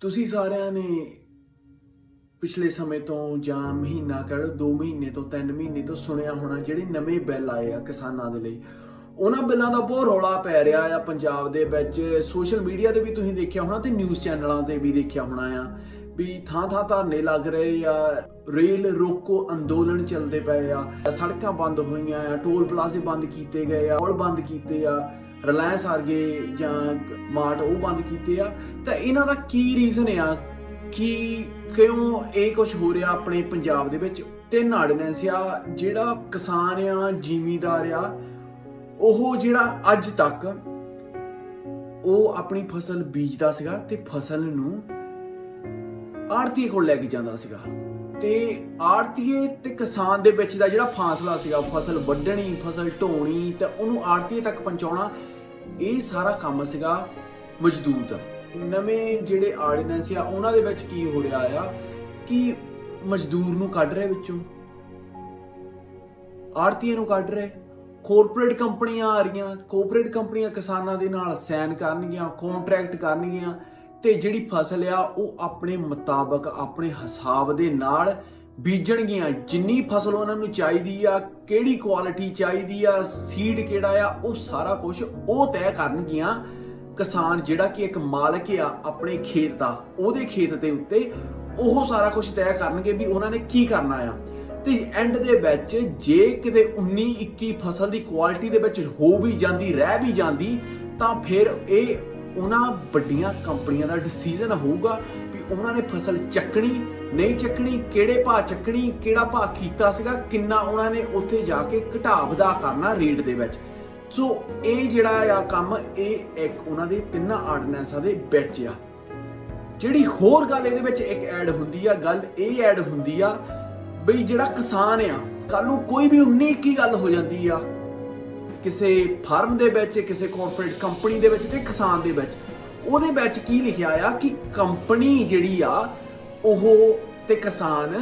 ਤੁਸੀਂ ਸਾਰਿਆਂ ਨੇ ਪਿਛਲੇ ਸਮੇਂ ਤੋਂ ਜਾਂ ਮਹੀਨਾ ਕਹਿ ਲਓ 2 ਮਹੀਨੇ ਤੋਂ 3 ਮਹੀਨੇ ਤੋਂ ਸੁਣਿਆ ਹੋਣਾ ਜਿਹੜੇ ਨਵੇਂ ਬਿੱਲ ਆਏ ਆ ਕਿਸਾਨਾਂ ਦੇ ਲਈ। ਉਹਨਾਂ ਬਿੱਲਾਂ ਦਾ ਬਹੁਤ ਰੌਲਾ ਪੈ ਰਿਹਾ ਆ ਪੰਜਾਬ ਦੇ ਵਿੱਚ। ਸੋਸ਼ਲ ਮੀਡੀਆ ਤੇ ਵੀ ਤੁਸੀਂ ਦੇਖਿਆ ਹੋਣਾ ਤੇ ਨਿਊਜ਼ ਚੈਨਲਾਂ ਤੇ ਵੀ ਦੇਖਿਆ ਹੋਣਾ ਆ ਵੀ ਥਾਂ ਥਾਂ ਧਰਨੇ ਲੱਗ ਰਹੇ ਆ, ਰੇਲ ਰੋਕੋ ਅੰਦੋਲਨ ਚੱਲਦੇ ਪਏ ਆ, ਸੜਕਾਂ ਬੰਦ ਹੋਈਆਂ ਆ, ਟੋਲ ਪਲਾਜ਼ੇ ਬੰਦ ਕੀਤੇ ਗਏ ਆ, ਪੁਲ ਬੰਦ ਕੀਤੇ ਆ, ਰਿਲਾਇੰਸ ਵਰਗੇ ਜਾਂ ਮਾਰਟ ਉਹ ਬੰਦ ਕੀਤੇ ਆ। ਤਾਂ ਇਹਨਾਂ ਦਾ ਕੀ ਰੀਜ਼ਨ ਆ ਕਿ ਕਿਉਂ ਇਹ ਕੁਝ ਹੋ ਰਿਹਾ ਆਪਣੇ ਪੰਜਾਬ ਦੇ ਵਿੱਚ? 3 ਆਰਡੀਨੈਂਸ ਆ। ਜਿਹੜਾ ਕਿਸਾਨ ਆ, ਜ਼ਿਮੀਂਦਾਰ ਆ, ਉਹ ਜਿਹੜਾ ਅੱਜ ਤੱਕ ਉਹ ਆਪਣੀ ਫਸਲ ਬੀਜਦਾ ਸੀਗਾ ਤੇ ਫਸਲ ਨੂੰ ਆੜਤੀਏ ਕੋਲ ਲੈ ਕੇ ਜਾਂਦਾ ਸੀਗਾ, ਤੇ ਆੜਤੀਏ ਤੇ ਕਿਸਾਨ ਦੇ ਵਿੱਚ ਦਾ ਜਿਹੜਾ ਫਾਸਲਾ ਸੀਗਾ, ਫਸਲ ਵੱਢਣੀ, ਫਸਲ ਢੋਣੀ ਤੇ ਉਹਨੂੰ ਆੜਤੀਏ ਤੱਕ ਪਹੁੰਚਾਉਣਾ, ਇਹ ਸਾਰਾ ਕੰਮ ਸੀਗਾ ਮਜ਼ਦੂਰ ਦਾ। ਨਵੇਂ ਜਿਹੜੇ ਆਰਡੀਨੈਂਸ ਆ ਉਹਨਾਂ ਦੇ ਵਿੱਚ ਕੀ ਹੋ ਰਿਹਾ ਆ ਕਿ ਮਜ਼ਦੂਰ ਨੂੰ ਕੱਢ ਰਹੇ ਵਿੱਚੋਂ, ਆੜਤੀਏ ਨੂੰ ਕੱਢ ਰਹੇ, ਕਾਰਪੋਰੇਟ ਕੰਪਨੀਆਂ ਆ ਰਹੀਆਂ, ਕਾਰਪੋਰੇਟ ਕੰਪਨੀਆਂ ਕਿਸਾਨਾਂ ਦੇ ਨਾਲ ਸਾਈਨ ਕਰਨਗੀਆਂ, ਕੰਟਰੈਕਟ ਕਰਨਗੀਆਂ ਤੇ ਜਿਹੜੀ ਫਸਲ ਆ ਉਹ ਆਪਣੇ ਮੁਤਾਬਕ ਆਪਣੇ ਹਿਸਾਬ ਦੇ ਨਾਲ ਬੀਜਣਗੀਆਂ। ਜਿੰਨੀ ਫਸਲ ਉਹਨਾਂ ਨੂੰ ਚਾਹੀਦੀ ਆ, ਕਿਹੜੀ ਕੁਆਲਿਟੀ ਚਾਹੀਦੀ ਆ, ਸੀਡ ਕਿਹੜਾ ਆ, ਉਹ ਸਾਰਾ ਕੁਝ ਉਹ ਤੈਅ ਕਰਨਗੀਆਂ। ਕਿਸਾਨ ਜਿਹੜਾ ਕਿ ਇੱਕ ਮਾਲਕ ਆ ਆਪਣੇ ਖੇਤ ਦਾ, ਉਹਦੇ ਖੇਤ ਦੇ ਉੱਤੇ ਉਹ ਸਾਰਾ ਕੁਝ ਤੈਅ ਕਰਨਗੇ ਵੀ ਉਹਨਾਂ ਨੇ ਕੀ ਕਰਨਾ ਆ। ਤੇ ਐਂਡ ਦੇ ਵਿੱਚ ਜੇ ਕਿਤੇ 19-21 ਫਸਲ ਦੀ ਕੁਆਲਿਟੀ ਦੇ ਵਿੱਚ ਹੋ ਵੀ ਜਾਂਦੀ, ਰਹਿ ਵੀ ਜਾਂਦੀ, ਤਾਂ ਫਿਰ ਇਹ ਉਹਨਾਂ ਵੱਡੀਆਂ ਕੰਪਨੀਆਂ ਦਾ ਡਿਸੀਜਨ ਹੋਊਗਾ ਵੀ ਉਹਨਾਂ ਨੇ ਫਸਲ ਚੱਕਣੀ ਨਹੀਂ ਚੱਕਣੀ, ਕਿਹੜੇ ਭਾਅ ਚੱਕਣੀ, ਕਿਹੜਾ ਭਾਅ ਕੀਤਾ ਸੀਗਾ, ਕਿੰਨਾ ਉਹਨਾਂ ਨੇ ਉੱਥੇ ਜਾ ਕੇ ਘਟਾ ਵਧਾ ਕਰਨਾ ਰੇਟ ਦੇ ਵਿੱਚ। ਸੋ ਇਹ ਜਿਹੜਾ ਆ ਕੰਮ, ਇਹ ਇੱਕ ਉਹਨਾਂ ਦੇ 3 ਆਰਡੀਨੈਂਸਾਂ ਦੇ ਵਿੱਚ ਆ। ਜਿਹੜੀ ਹੋਰ ਗੱਲ ਇਹਦੇ ਵਿੱਚ ਇੱਕ ਐਡ ਹੁੰਦੀ ਆ, ਗੱਲ ਇਹ ਐਡ ਹੁੰਦੀ ਆ ਬਈ ਜਿਹੜਾ ਕਿਸਾਨ ਆ, ਕੱਲ ਨੂੰ ਕੋਈ ਵੀ 19-21 ਗੱਲ ਹੋ ਜਾਂਦੀ ਆ ਕਿਸੇ ਫਾਰਮ ਦੇ ਵਿੱਚ, ਕਿਸੇ ਕਾਰਪੋਰੇਟ ਕੰਪਨੀ ਦੇ ਵਿੱਚ ਤੇ ਕਿਸਾਨ ਦੇ ਵਿੱਚ, ਉਹਦੇ ਵਿੱਚ ਕੀ ਲਿਖਿਆ ਆ ਕਿ ਕੰਪਨੀ ਜਿਹੜੀ ਆ ਉਹ ਤੇ ਕਿਸਾਨ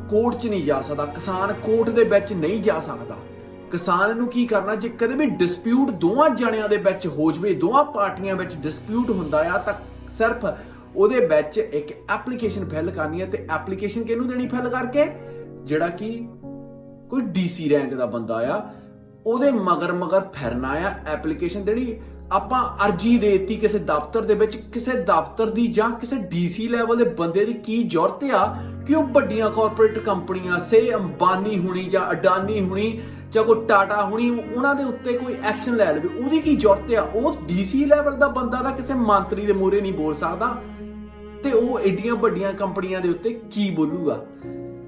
ਕੋਰਟ 'ਚ ਨਹੀਂ ਜਾ ਸਕਦਾ, ਕਿਸਾਨ ਕੋਰਟ ਦੇ ਵਿੱਚ ਨਹੀਂ ਜਾ ਸਕਦਾ। ਕਿਸਾਨ ਨੂੰ ਕੀ ਕਰਨਾ, ਜੇ ਕਦੇ ਵੀ ਡਿਸਪਿਊਟ ਦੋਵਾਂ ਜਣਿਆਂ ਦੇ ਵਿੱਚ ਹੋ ਜਵੇ, ਦੋਵਾਂ ਪਾਰਟੀਆਂ ਵਿੱਚ ਡਿਸਪਿਊਟ ਹੁੰਦਾ ਆ, ਤਾਂ ਸਿਰਫ ਉਹਦੇ ਵਿੱਚ ਇੱਕ ਐਪਲੀਕੇਸ਼ਨ ਫਿਲ ਕਰਨੀ ਹੈ। ਤੇ ਐਪਲੀਕੇਸ਼ਨ ਕਿਹਨੂੰ ਦੇਣੀ ਫਿਲ ਕਰਕੇ? ਜਿਹੜਾ ਕਿ ਕੋਈ DC ਰੈਂਕ ਦਾ ਬੰਦਾ ਆ, ਉਹਦੇ ਮਗਰ ਫਿਰਨਾ ਆ, ਐਪਲੀਕੇਸ਼ਨ ਦੇਣੀ। ਆਪਾਂ ਅਰਜੀ ਦੇਤੀ ਕਿਸੇ ਦਫ਼ਤਰ ਦੇ ਵਿੱਚ, ਕਿਸੇ ਦਫ਼ਤਰ ਦੀ ਜਾਂ ਕਿਸੇ DC ਲੈਵਲ ਦੇ ਬੰਦੇ ਦੀ ਕੀ ਜ਼ਰੂਰਤ ਆ ਕਿ ਉਹ ਵੱਡੀਆਂ ਕਾਰਪੋਰੇਟ ਕੰਪਨੀਆਂ, ਸੇ ਅੰਬਾਨੀ ਹੁਣੀ ਜਾਂ ਅਡਾਨੀ ਹੁਣੀ ਜਾਂ ਕੋਈ ਟਾਟਾ ਹੁਣੀ, ਉਹਨਾਂ ਦੇ ਉੱਤੇ ਕੋਈ ਐਕਸ਼ਨ ਲੈ ਲਵੇ? ਉਹਦੀ ਕੀ ਜ਼ਰੂਰਤ ਆ? ਉਹ DC ਲੈਵਲ ਦਾ ਬੰਦਾ ਤਾਂ ਕਿਸੇ ਮੰਤਰੀ ਦੇ ਮੂਹਰੇ ਨਹੀਂ ਬੋਲ ਸਕਦਾ, ਤੇ ਉਹ ਏਡੀਆਂ ਵੱਡੀਆਂ ਕੰਪਨੀਆਂ ਦੇ ਉੱਤੇ ਕੀ ਬੋਲੂਗਾ?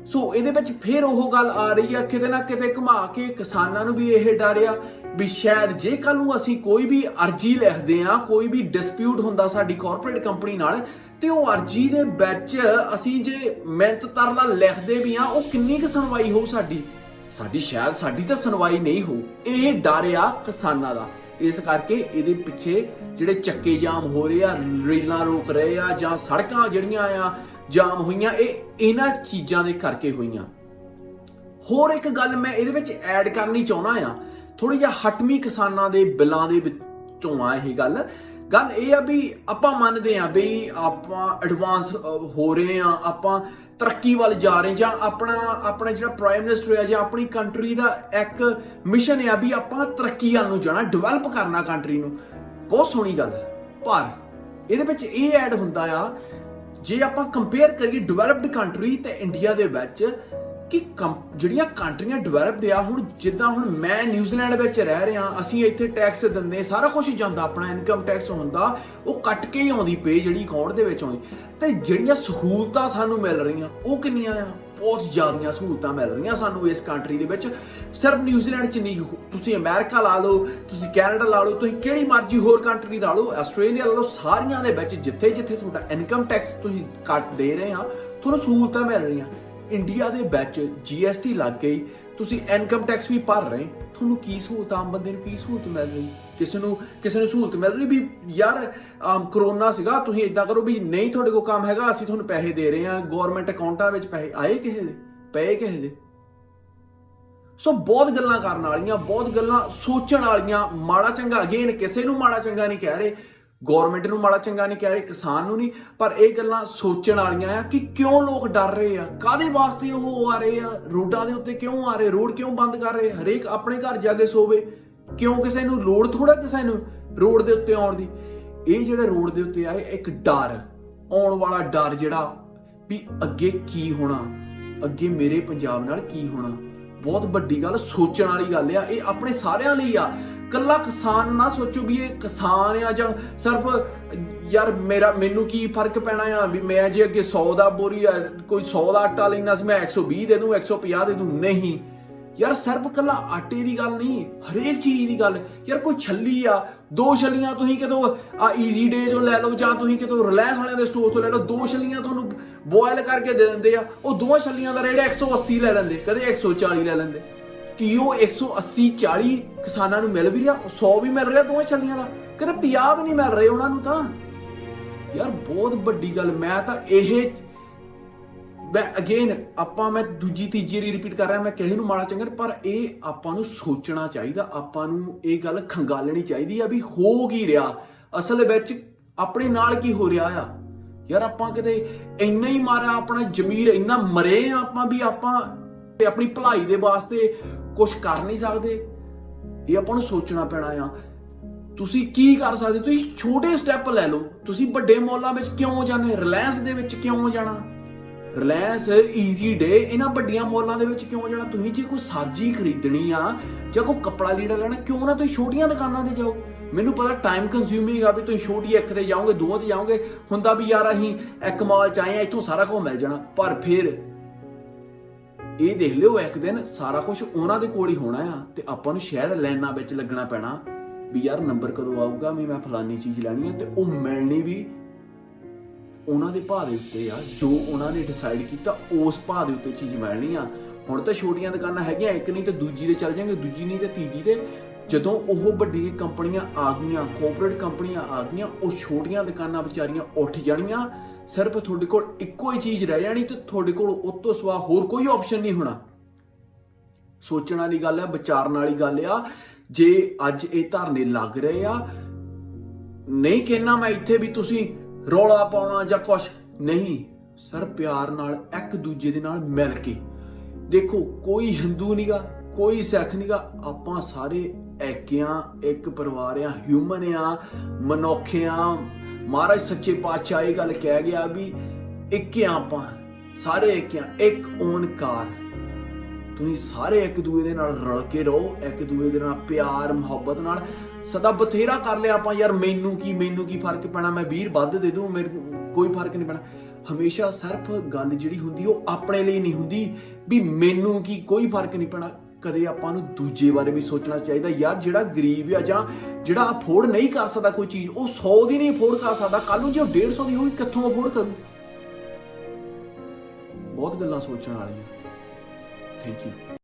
ਸੋ ਇਹਦੇ ਵਿੱਚ ਫਿਰ ਉਹ ਗੱਲ ਆ ਰਹੀ ਆ, ਕਿਤੇ ਨਾ ਕਿਤੇ ਘੁਮਾ ਕੇ ਕਿਸਾਨਾਂ ਨੂੰ ਵੀ ਇਹ ਡਰ ਆ ਵੀ ਸ਼ਾਇਦ ਜੇ ਕੱਲ ਨੂੰ ਅਸੀਂ ਕੋਈ ਵੀ ਅਰਜੀ ਲਿਖਦੇ ਆ, ਕੋਈ ਵੀ ਡਿਸਪਿਊਟ ਹੁੰਦਾ ਸਾਡੀ ਕਾਰਪੋਰੇਟ ਕੰਪਨੀ ਨਾਲ, ਤੇ ਉਹ ਅਰਜੀ ਦੇ ਵਿੱਚ ਅਸੀਂ ਜੇ ਮਿਹਨਤ ਤਰਲਾ ਲਿਖਦੇ ਵੀ ਆ, ਉਹ ਕਿੰਨੀ ਕੁ ਸੁਣਵਾਈ ਹੋਊ ਸਾਡੀ ਸ਼ਾਇਦ ਸਾਡੀ ਤਾਂ ਸੁਣਵਾਈ ਨਹੀਂ ਹੋਊ। ਇਹ ਡਰ ਆ ਕਿਸਾਨਾਂ ਦਾ। ਇਸ ਕਰਕੇ ਇਹਦੇ ਪਿੱਛੇ ਜਿਹੜੇ ਚੱਕੇ ਜਾਮ ਹੋ ਰਹੇ ਆ, ਰੇਲਾਂ ਰੋਕ ਰਹੇ ਆ, ਜਾਂ ਸੜਕਾਂ ਜਿਹੜੀਆਂ ਆ ਜਾਮ ਹੋਈਆਂ, ਇਹ ਇਹਨਾਂ ਚੀਜ਼ਾਂ ਦੇ ਕਰਕੇ ਹੋਈਆਂ। ਹੋਰ ਇੱਕ ਗੱਲ ਮੈਂ ਇਹਦੇ ਵਿੱਚ ਐਡ ਕਰਨੀ ਚਾਹੁੰਦਾ ਆ, ਥੋੜੀ ਜਿਹਾ ਹਟਵੀਂ ਕਿਸਾਨਾਂ ਦੇ ਬਿੱਲਾਂ ਦੇ ਵਿੱਚੋਂ ਆ ਇਹ ਗੱਲ ਇਹ ਆ ਵੀ ਆਪਾਂ ਮੰਨਦੇ ਆ ਵੀ ਆਪਾਂ ਐਡਵਾਂਸ ਹੋ ਰਹੇ ਆ, ਆਪਾਂ ਤਰੱਕੀ ਵੱਲ ਜਾ ਰਹੇ, ਜਾਂ ਆਪਣਾ ਜਿਹੜਾ ਪ੍ਰਾਈਮ ਮਿਨਿਸਟਰ ਆ ਜਾਂ ਆਪਣੀ ਕੰਟਰੀ ਦਾ ਇੱਕ ਮਿਸ਼ਨ ਆ ਵੀ ਆਪਾਂ ਤਰੱਕੀ ਵੱਲ ਨੂੰ ਜਾਣਾ, ਡਿਵੈਲਪ ਕਰਨਾ ਕੰਟਰੀ ਨੂੰ। ਬਹੁਤ ਸੋਹਣੀ ਗੱਲ, ਪਰ ਇਹਦੇ ਵਿੱਚ ਇਹ ਐਡ ਹੁੰਦਾ ਆ, ਜੇ ਆਪਾਂ ਕੰਪੇਅਰ ਕਰੀਏ ਡਿਵੈਲਪਡ ਕੰਟਰੀ ਤੇ ਇੰਡੀਆ ਦੇ ਵਿੱਚ, ਕਿ ਜਿਹੜੀਆਂ ਕੰਟਰੀਆਂ ਡਿਵੈਲਪਡ ਆ, ਹੁਣ ਜਿੱਦਾਂ ਹੁਣ ਮੈਂ ਨਿਊਜ਼ੀਲੈਂਡ ਵਿੱਚ ਰਹਿ ਰਿਹਾ, ਅਸੀਂ ਇੱਥੇ ਟੈਕਸ ਦਿੰਦੇ, ਸਾਰਾ ਕੁਝ ਜਾਂਦਾ, ਆਪਣਾ ਇਨਕਮ ਟੈਕਸ ਹੁੰਦਾ, ਉਹ ਕੱਟ ਕੇ ਹੀ ਆਉਂਦੀ ਪੇ ਜਿਹੜੀ ਅਕਾਊਂਟ ਦੇ ਵਿੱਚ ਆਉਂਦੀ। ਤੇ ਜਿਹੜੀਆਂ ਸਹੂਲਤਾਂ ਸਾਨੂੰ ਮਿਲ ਰਹੀਆਂ ਉਹ ਕਿੰਨੀਆਂ ਆ? ਬਹੁਤ ਜ਼ਿਆਦੀਆਂ ਸਹੂਲਤਾਂ ਮਿਲ ਰਹੀਆਂ ਸਾਨੂੰ ਇਸ ਕੰਟਰੀ ਦੇ ਵਿੱਚ। ਸਿਰਫ ਨਿਊਜ਼ੀਲੈਂਡ 'ਚ ਨਹੀਂ, ਤੁਸੀਂ ਅਮਰੀਕਾ ਲਾ ਲਓ, ਤੁਸੀਂ ਕੈਨੇਡਾ ਲਾ ਲਓ, ਤੁਸੀਂ ਕਿਹੜੀ ਮਰਜ਼ੀ ਹੋਰ ਕੰਟਰੀ ਲਾ ਲਓ, ਆਸਟ੍ਰੇਲੀਆ ਲਾ ਲਓ, ਸਾਰੀਆਂ ਦੇ ਵਿੱਚ ਜਿੱਥੇ ਤੁਹਾਡਾ ਇਨਕਮ ਟੈਕਸ ਤੁਸੀਂ ਕੱਟ ਦੇ ਰਹੇ ਆ, ਤੁਹਾਨੂੰ ਸਹੂਲਤਾਂ ਮਿਲ ਰਹੀਆਂ। ਇੰਡੀਆ ਦੇ ਵਿੱਚ GST ਲੱਗ ਗਈ, ਤੁਸੀਂ ਇਨਕਮ ਟੈਕਸ ਵੀ ਭਰ ਰਹੇ, ਤੁਹਾਨੂੰ ਕੀ ਸਹੂਲਤ, ਆਮ ਬੰਦੇ ਨੂੰ ਕੀ ਸਹੂਲਤ ਮਿਲ ਰਹੀ? ਕਿਸੇ ਨੂੰ ਸਹੂਲਤ ਮਿਲ ਰਹੀ ਵੀ ਯਾਰ ਕਰੋਨਾ ਸੀਗਾ, ਤੁਸੀਂ ਇਦਾਂ ਕਰੋ ਵੀ ਨਹੀਂ ਤੁਹਾਡੇ ਕੋਲ ਕੰਮ ਹੈਗਾ, ਅਸੀਂ ਤੁਹਾਨੂੰ ਪੈਸੇ ਦੇ ਰਹੇ ਹਾਂ, ਗਵਰਨਮੈਂਟ ਅਕਾਊਂਟਾਂ ਵਿੱਚ ਪੈਸੇ ਆਏ ਕਿਸੇ ਦੇ, ਪਏ ਕਿਸੇ ਦੇ। ਸੋ ਬਹੁਤ ਗੱਲਾਂ ਕਰਨ ਵਾਲੀਆਂ, ਬਹੁਤ ਗੱਲਾਂ ਸੋਚਣ ਵਾਲੀਆਂ। ਮਾੜਾ ਚੰਗਾ, ਅਗੇਨ ਕਿਸੇ ਨੂੰ ਮਾੜਾ ਚੰਗਾ ਨਹੀਂ ਕਹਿ ਰਹੇ, ਗਵਰਨਮੈਂਟ ਨੂੰ ਮਾੜਾ ਚੰਗਾ ਨਹੀਂ ਕਹਿ ਰਹੇ, ਕਿਸਾਨ ਨੂੰ ਨਹੀਂ, ਪਰ ਇਹ ਗੱਲਾਂ ਸੋਚਣ ਵਾਲੀਆਂ ਆ ਕਿ ਕਿਉਂ ਲੋਕ ਡਰ ਰਹੇ ਆ, ਕਾਹਦੇ ਵਾਸਤੇ ਉਹ ਆ ਰਹੇ ਆ ਰੋਡਾਂ ਦੇ ਉੱਤੇ, ਕਿਉਂ ਆ ਰਹੇ, ਰੋਡ ਕਿਉਂ ਬੰਦ ਕਰ ਰਹੇ, ਹਰੇਕ ਆਪਣੇ ਘਰ ਜਾ ਕੇ ਸੋਵੇ, ਕਿਉਂ, ਕਿਸੇ ਨੂੰ ਲੋੜ ਥੋੜਾ ਕਿਸੇ ਨੂੰ ਰੋਡ ਦੇ ਉੱਤੇ ਆਉਣ ਦੀ। ਇਹ ਜਿਹੜੇ ਰੋਡ ਦੇ ਉੱਤੇ ਆਏ ਇੱਕ ਡਰ, ਆਉਣ ਵਾਲਾ ਡਰ ਜਿਹੜਾ ਵੀ ਅੱਗੇ ਕੀ ਹੋਣਾ, ਅੱਗੇ ਮੇਰੇ ਪੰਜਾਬ ਨਾਲ ਕੀ ਹੋਣਾ, ਬਹੁਤ ਵੱਡੀ ਗੱਲ, ਸੋਚਣ ਵਾਲੀ ਗੱਲ ਆ। ਇਹ ਆਪਣੇ ਸਾਰਿਆਂ ਲਈ ਆ, ਕੱਲਾ ਕਿਸਾਨ ਨਾ ਸੋਚੋ ਵੀ ਇਹ ਕਿਸਾਨ ਆ ਜਾਂ ਸਿਰਫ ਯਾਰ ਮੈਨੂੰ ਕੀ ਫਰਕ ਪੈਣਾ ਆ ਵੀ ਮੈਂ ਜੇ ਅੱਗੇ 100 ਦਾ ਬੋਰੀ ਕੋਈ 100 ਦਾ ਆਟਾ ਲੈਣਾ ਸੀ ਮੈਂ 120 ਦੇ ਦੂੰ 150 ਦੇ ਦੂੰ, ਨਹੀਂ ਯਾਰ, ਸਿਰਫ ਕੱਲਾ ਆਟੇ ਦੀ ਗੱਲ ਨਹੀਂ, ਹਰੇਕ ਚੀਜ਼ ਦੀ ਗੱਲ। ਯਾਰ ਕੋਈ ਛੱਲੀ ਆ, 2 ਛੱਲੀਆਂ ਤੁਸੀਂ ਕਿਤੋਂ ਆ ਈਜ਼ੀ ਡੇ ਚੋਂ ਲੈ ਲਓ ਜਾਂ ਤੁਸੀਂ ਕਿਤੋਂ ਰਿਲਾਇੰਸ ਵਾਲਿਆਂ ਦੇ ਸਟੋਰ ਤੋਂ ਲੈ ਲਓ, 2 ਛੱਲੀਆਂ ਤੁਹਾਨੂੰ ਬੋਇਲ ਕਰਕੇ ਦੇ ਦਿੰਦੇ ਆ, ਉਹ 2 ਛੱਲੀਆਂ ਦਾ ਰੇਟ 180 ਲੈ ਲੈਂਦੇ, ਕਦੇ 140 ਲੈ ਲੈਂਦੇ। ਕੀ ਉਹ 180 40 ਕਿਸਾਨਾਂ ਨੂੰ ਮਿਲ ਵੀ ਰਿਹਾ, 100 ਵੀ ਮਿਲ ਰਿਹਾ 2 ਛੱਲੀਆਂ ਦਾ, ਕਦੇ 50 ਵੀ ਨਹੀਂ ਮਿਲ ਰਹੇ ਉਹਨਾਂ ਨੂੰ ਤਾਂ। ਯਾਰ ਬਹੁਤ ਵੱਡੀ ਗੱਲ। ਮੈਂ ਦੂਜੀ ਤੀਜੀ ਵਾਰੀ ਰਿਪੀਟ ਕਰ ਰਿਹਾ, ਮੈਂ ਕਿਸੇ ਨੂੰ ਮਾੜਾ ਚੰਗਾ, ਪਰ ਇਹ ਆਪਾਂ ਨੂੰ ਸੋਚਣਾ ਚਾਹੀਦਾ, ਆਪਾਂ ਨੂੰ ਇਹ ਗੱਲ ਖੰਗਾਲਣੀ ਚਾਹੀਦੀ ਆ ਵੀ ਹੋ ਕੀ ਰਿਹਾ ਅਸਲ ਵਿੱਚ, ਆਪਣੇ ਨਾਲ ਕੀ ਹੋ ਰਿਹਾ ਆ। ਯਾਰ ਆਪਾਂ ਕਿਤੇ ਇੰਨਾ ਹੀ ਮਾਰਿਆ, ਆਪਣਾ ਜ਼ਮੀਰ ਇੰਨਾ ਮਰੇ ਆ ਆਪਾਂ ਵੀ ਆਪਾਂ ਆਪਣੀ ਭਲਾਈ ਦੇ ਵਾਸਤੇ ਕੁਝ ਕਰ ਨਹੀਂ ਸਕਦੇ। ਇਹ ਆਪਾਂ ਨੂੰ ਸੋਚਣਾ ਪੈਣਾ ਆ। ਤੁਸੀਂ ਕੀ ਕਰ ਸਕਦੇ, ਤੁਸੀਂ ਛੋਟੇ ਸਟੈਪ ਲੈ ਲਓ। ਤੁਸੀਂ ਵੱਡੇ ਮੌਲਾਂ ਵਿੱਚ ਕਿਉਂ ਜਾਂਦੇ, ਰਿਲਾਇੰਸ ਦੇ ਵਿੱਚ ਕਿਉਂ ਜਾਣਾ, ਰਿਲਾਇੰਸ, ਈਜ਼ੀ ਡੇ, ਇਹਨਾਂ ਵੱਡੀਆਂ ਮੌਲਾਂ ਦੇ ਵਿੱਚ ਕਿਉਂ ਜਾਣਾ। ਤੁਸੀਂ ਜੇ ਕੋਈ ਸਬਜ਼ੀ ਖਰੀਦਣੀ ਆ ਜਾਂ ਕੋਈ ਕੱਪੜਾ ਲੀੜਾ ਲੈਣਾ, ਕਿਉਂ ਨਾ ਤੁਸੀਂ ਛੋਟੀਆਂ ਦੁਕਾਨਾਂ ਤੇ ਜਾਓ। ਮੈਨੂੰ ਪਤਾ ਟਾਈਮ ਕੰਜ਼ਿਊਮਿੰਗ ਆ ਵੀ ਤੁਸੀਂ ਛੋਟੀ ਇੱਕ ਤੇ ਜਾਓਗੇ, 2 ਤੇ ਜਾਓਗੇ, ਹੁੰਦਾ ਵੀ ਯਾਰ ਅਸੀਂ ਇੱਕ ਮਾਲ ਚ ਆਏ ਆ, ਇੱਥੋਂ ਸਾਰਾ ਕੁਝ ਮਿਲ ਜਾਣਾ, ਪਰ ਫਿਰ ਇਹ ਦੇਖ ਲਿਓ ਇੱਕ ਦਿਨ ਸਾਰਾ ਕੁਝ ਉਹਨਾਂ ਦੇ ਕੋਲ ਹੀ ਹੋਣਾ ਆ ਤੇ ਆਪਾਂ ਨੂੰ ਸ਼ਾਇਦ ਲਾਈਨਾਂ ਵਿੱਚ ਲੱਗਣਾ ਪੈਣਾ ਵੀ ਯਾਰ ਨੰਬਰ ਕਦੋਂ ਆਊਗਾ ਵੀ ਮੈਂ ਫਲਾਨੀ ਚੀਜ਼ ਲੈਣੀ ਆ, ਤੇ ਉਹ ਮਿਲਣੀ ਵੀ ਉਹਨਾਂ ਦੇ ਭਾਅ ਦੇ ਉੱਤੇ ਆ, ਜੋ ਉਹਨਾਂ ਨੇ ਡਿਸਾਈਡ ਕੀਤਾ ਉਸ ਭਾਅ ਦੇ ਉੱਤੇ ਚੀਜ਼ ਮਿਲਣੀ ਆ। ਹੁਣ ਤਾਂ ਛੋਟੀਆਂ ਦੁਕਾਨਾਂ ਹੈਗੀਆਂ, ਇੱਕ ਨਹੀਂ ਤੇ ਦੂਜੀ ਤੇ ਚੱਲ ਜਾਣਗੇ, ਦੂਜੀ ਨਹੀਂ ਤੇ ਤੀਜੀ ਤੇ। ਜਦੋਂ ਉਹ ਵੱਡੀਆਂ ਕੰਪਨੀਆਂ ਆ ਗਈਆਂ, ਕੋਆਪਰੇਟ ਕੰਪਨੀਆਂ ਆ ਗਈਆਂ, ਉਹ ਛੋਟੀਆਂ ਦੁਕਾਨਾਂ ਵਿਚਾਰੀਆਂ ਉੱਠ ਜਾਣੀਆਂ, ਸਿਰਫ ਤੁਹਾਡੇ ਕੋਲ ਇੱਕੋ ਹੀ ਚੀਜ਼ ਰਹਿ ਜਾਣੀ ਤੇ ਤੁਹਾਡੇ ਕੋਲ ਉਸ ਤੋਂ ਸਿਵਾ ਹੋਰ ਕੋਈ ਆਪਸ਼ਨ ਨਹੀਂ ਹੋਣਾ। ਸੋਚਣ ਵਾਲੀ ਗੱਲ ਆ, ਵਿਚਾਰਨ ਵਾਲੀ ਗੱਲ ਆ। ਜੇ ਅੱਜ ਇਹ ਧਰਨੇ ਲੱਗ ਰਹੇ ਆ, ਨਹੀਂ ਕਹਿਣਾ ਮੈਂ ਇੱਥੇ ਵੀ ਤੁਸੀਂ ਰੌਲਾ ਪਾਉਣਾ ਜਾਂ ਕੁਛ ਨਹੀਂ, ਸਰ ਪਿਆਰ ਨਾਲ ਇੱਕ ਦੂਜੇ ਦੇ ਨਾਲ ਮਿਲ ਕੇ ਦੇਖੋ, ਕੋਈ ਹਿੰਦੂ ਨਹੀਂਗਾ, ਕੋਈ ਸਿੱਖ ਨਹੀਂਗਾ, ਆਪਾਂ ਸਾਰੇ ਇੱਕ ਪਰਿਵਾਰ ਆ, ਹਿਊਮਨ ਆ, ਮਨੁੱਖ ਆ। ਮਹਾਰਾਜ ਸੱਚੇ ਪਾਤਸ਼ਾਹ ਇਹ ਗੱਲ ਕਹਿ ਗਿਆ ਵੀ ਇੱਕ ਆ, ਆਪਾਂ ਸਾਰੇ ਇੱਕ ਓਨਕਾਰ। ਤੁਸੀਂ ਸਾਰੇ ਇੱਕ ਦੂਏ ਦੇ ਨਾਲ ਰਲ ਕੇ ਰਹੋ, ਇੱਕ ਦੂਏ ਦੇ ਨਾਲ ਪਿਆਰ ਮੁਹੱਬਤ ਨਾਲ। ਸਦਾ ਬਥੇਰਾ ਕਰ ਲਿਆ ਆਪਾਂ ਯਾਰ ਮੈਨੂੰ ਕੀ ਫਰਕ ਪੈਣਾ, ਮੈਂ 20 ਵੱਧ ਦੇ ਦੂੰ, ਮੇਰੇ ਕੋਈ ਫਰਕ ਨਹੀਂ ਪੈਣਾ। ਹਮੇਸ਼ਾ ਸਿਰਫ ਗੱਲ ਜਿਹੜੀ ਹੁੰਦੀ ਉਹ ਆਪਣੇ ਲਈ ਨਹੀਂ ਹੁੰਦੀ ਵੀ ਮੈਨੂੰ ਕੀ, ਕੋਈ ਫਰਕ ਨਹੀਂ ਪੈਣਾ। ਕਦੇ ਆਪਾਂ ਨੂੰ ਦੂਜੇ ਬਾਰੇ ਵੀ ਸੋਚਣਾ ਚਾਹੀਦਾ। ਯਾਰ ਜਿਹੜਾ ਗਰੀਬ ਆ ਜਾਂ ਜਿਹੜਾ ਅਫੋਰਡ ਨਹੀਂ ਕਰ ਸਕਦਾ ਕੋਈ ਚੀਜ਼, ਉਹ 100 ਦੀ ਨਹੀਂ ਅਫੋਰਡ ਕਰ ਸਕਦਾ, ਕੱਲ ਨੂੰ ਜੇ ਉਹ 150 ਦੀ ਹੋਈ ਕਿੱਥੋਂ ਅਫੋਰਡ ਕਰੂ। ਬਹੁਤ ਗੱਲਾਂ ਸੋਚਣ ਵਾਲੀਆਂ। Thank you.